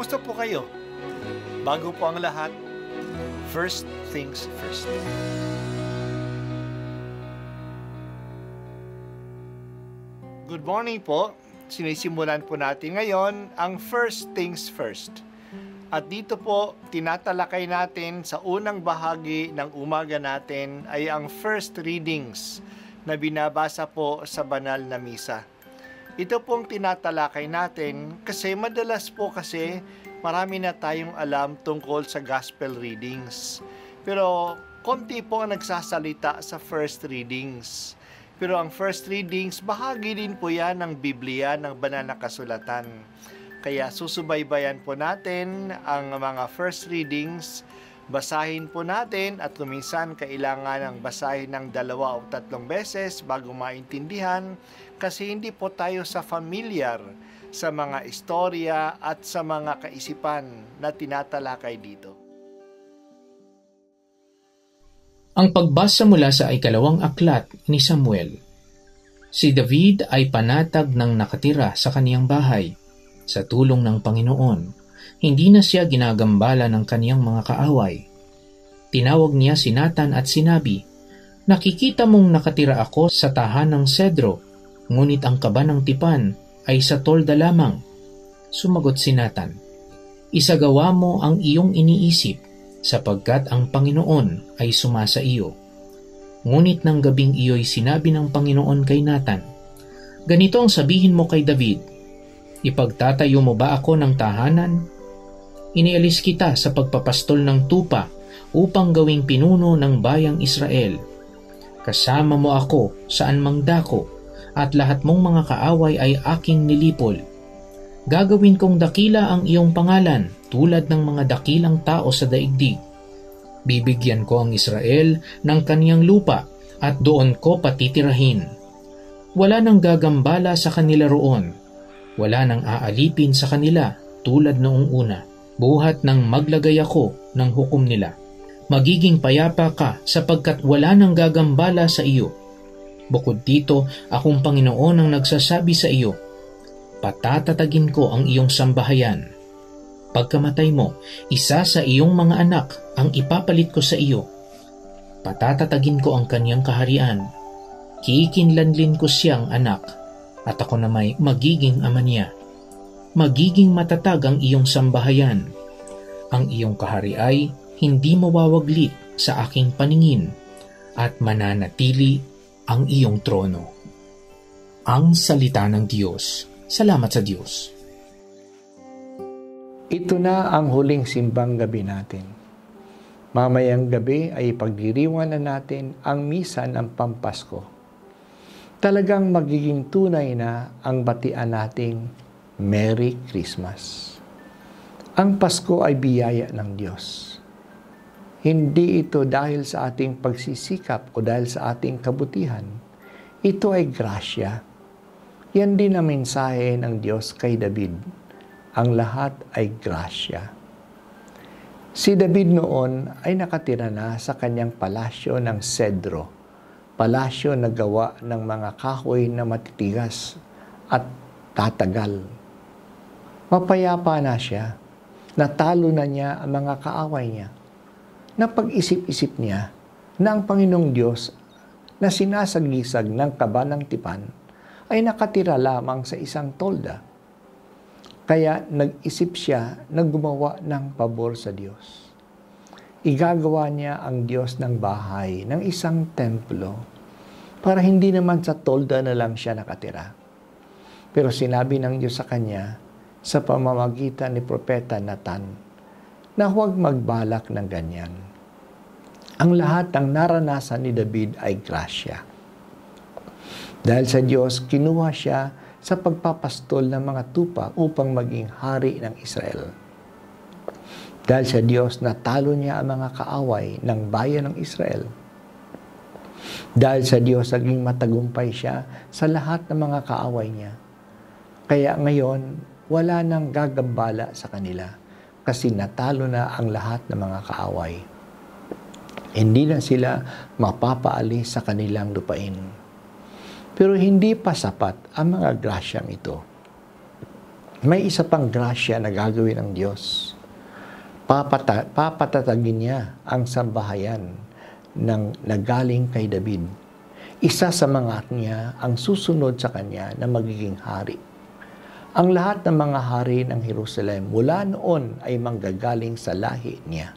Kumusta po kayo? Bago po ang lahat, first things first. Good morning po. Sinisimulan po natin ngayon ang first things first. At dito po, tinatalakay natin sa unang bahagi ng umaga natin ay ang first readings na binabasa po sa banal na misa. Ito pong tinatalakay natin kasi madalas po marami na tayong alam tungkol sa gospel readings. Pero konti po ang nagsasalita sa first readings. Pero ang first readings, bahagi din po yan ng Biblia, ng banal na kasulatan. Kaya susubaybayan po natin ang mga first readings, basahin po natin at kuminsan kailangan ng basahin ng 2 o 3 beses bago maintindihan kasi hindi po tayo familiar sa mga istorya at sa mga kaisipan na tinatalakay dito. Ang pagbasa mula sa ikalawang aklat ni Samuel. Si David ay panatag ng nakatira sa kaniyang bahay. Sa tulong ng Panginoon, hindi na siya ginagambala ng kaniyang mga kaaway. Tinawag niya si Nathan at sinabi, "Nakikita mong nakatira ako sa tahanang sedro, ngunit ang kaba ng tipan ay sa tolda lamang." Sumagot si Nathan, "Isagawa mo ang iyong iniisip, sapagkat ang Panginoon ay sumasa iyo." Ngunit ng gabing iyo'y sinabi ng Panginoon kay Nathan, "Ganito ang sabihin mo kay David, ipagtatayo mo ba ako ng tahanan? Inialis kita sa pagpapastol ng tupa upang gawing pinuno ng bayang Israel. Kasama mo ako saan mang dako, at lahat mong mga kaaway ay aking nilipol. Gagawin kong dakila ang iyong pangalan tulad ng mga dakilang tao sa daigdig. Bibigyan ko ang Israel ng kaniyang lupa at doon ko patitirahin. Wala nang gagambala sa kanila roon. Wala nang aalipin sa kanila tulad noong una, buhat nang maglagay ako ng hukom nila. Magiging payapa ka sapagkat wala nang gagambala sa iyo. Bukod dito, akong Panginoon ang nagsasabi sa iyo, patatatagin ko ang iyong sambahayan. Pagkamatay mo, isa sa iyong mga anak ang ipapalit ko sa iyo. Patatatagin ko ang kaniyang kaharian. Kikinlanlin ko siyang anak, at ako na may magiging ama niya. Magiging matatag ang iyong sambahayan. Ang iyong kahari ay hindi mawawaglit sa aking paningin, at mananatili ang iyong trono." Ang salita ng Diyos. Salamat sa Diyos. Ito na ang huling simbang gabi natin. Mamayang gabi ay pagdiriwang na natin ang misa ng Pampasko. Talagang magiging tunay na ang batian nating Merry Christmas. Ang Pasko ay biyaya ng Diyos. Hindi ito dahil sa ating pagsisikap o dahil sa ating kabutihan. Ito ay grasya. Yan din ang mensahe ng Diyos kay David. Ang lahat ay grasya. Si David noon ay nakatira na sa kanyang palasyo ng sedro, palasyo na gawa ng mga kahoy na matitigas at tatagal. Mapayapa na siya, natalo na niya ang mga kaaway niya. Napag-isip-isip niya na ang Panginoong Diyos na sinasagisag ng kaba ng tipan ay nakatira lamang sa isang tolda. Kaya nag-isip siya na gumawa ng pabor sa Diyos. Igagawa niya ang Diyos ng bahay, ng isang templo, para hindi naman sa tolda na lang siya nakatira. Pero sinabi ng Diyos sa kanya, sa pamamagitan ni Propeta Nathan, na huwag magbalak ng ganyan. Ang lahat ng naranasan ni David ay grasya. Dahil sa Diyos, kinuha siya sa pagpapastol ng mga tupa upang maging hari ng Israel. Dahil sa Diyos, natalo niya ang mga kaaway ng bayan ng Israel. Dahil sa Diyos, naging matagumpay siya sa lahat ng mga kaaway niya. Kaya ngayon, wala nang gagambala sa kanila kasi natalo na ang lahat ng mga kaaway. Hindi na sila mapapaalis sa kanilang lupain. Pero hindi pa sapat ang mga grasyang ito. May isa pang grasya na gagawin ng Diyos. Papatatagin niya ang sambahayan ng nagaling kay David. Isa sa mga niya ang susunod sa kanya na magiging hari. Ang lahat ng mga hari ng Jerusalem mula noon ay manggagaling sa lahi niya.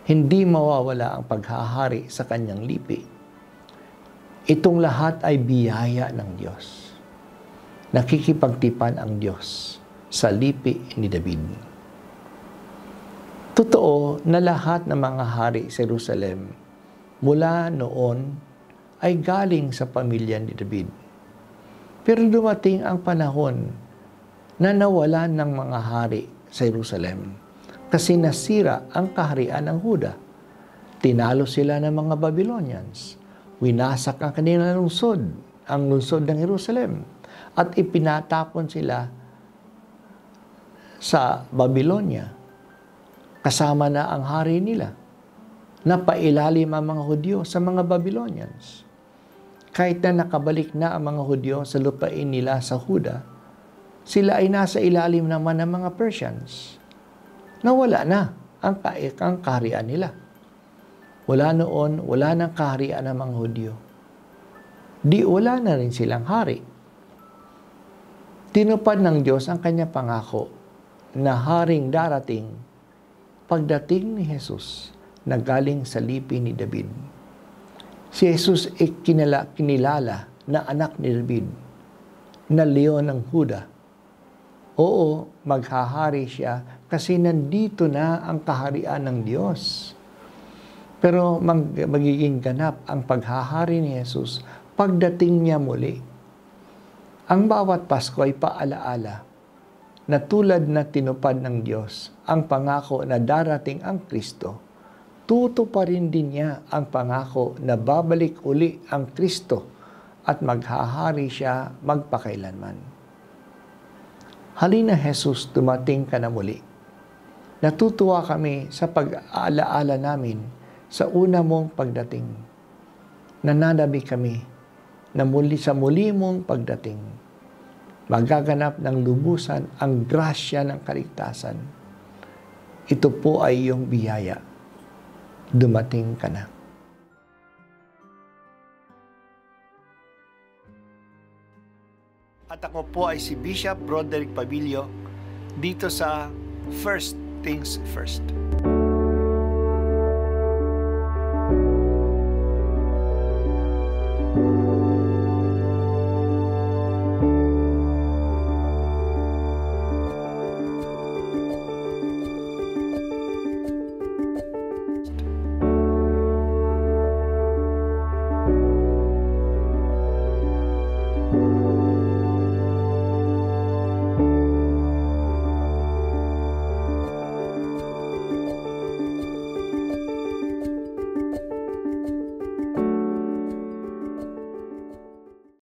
Hindi mawawala ang paghahari sa kanyang lipi. Itong lahat ay biyaya ng Diyos. Nakikipagtipan ang Diyos sa lipi ni David. Totoo na lahat ng mga hari sa Jerusalem mula noon ay galing sa pamilya ni David. Pero dumating ang panahon na nawalan ng mga hari sa Jerusalem kasi nasira ang kaharian ng Huda. Tinalo sila ng mga Babylonians. Winasak ang kanilang lungsod, ang lungsod ng Jerusalem, at ipinatapon sila sa Babylonia. Kasama na ang hari nila. Napailalim ang mga Hudyo sa mga Babylonians. Kahit na nakabalik na ang mga Hudyo sa lupain nila sa Huda, sila ay nasa ilalim naman ng mga Persians. Nawala na ang kaharian nila. Wala noon, wala nang kaharian ng mga Hudyo. Di wala na rin silang hari. Tinupad ng Diyos ang kanyang pangako na haring darating pagdating ni Jesus na galing sa lipi ni David. Si Jesus ay kinilala na anak ni David, na leon ng Huda. Oo, maghahari siya kasi nandito na ang kaharian ng Diyos. Pero magiging ganap ang paghahari ni Jesus pagdating niya muli. Ang bawat Pasko ay paalaala na tulad na tinupad ng Diyos ang pangako na darating ang Kristo, tutuparin din niya ang pangako na babalik uli ang Kristo at maghahari siya magpakailanman. Halina Jesus, dumating ka na muli. Natutuwa kami sa pag-aalaala namin sa una mong pagdating. Nananabi kami na sa muli mong pagdating, magaganap ng lubusan ang grasya ng kaligtasan. Ito po ay iyong biyaya. Dumating ka na. At ako po ay si Bishop Broderick Pabilio dito sa First Things First.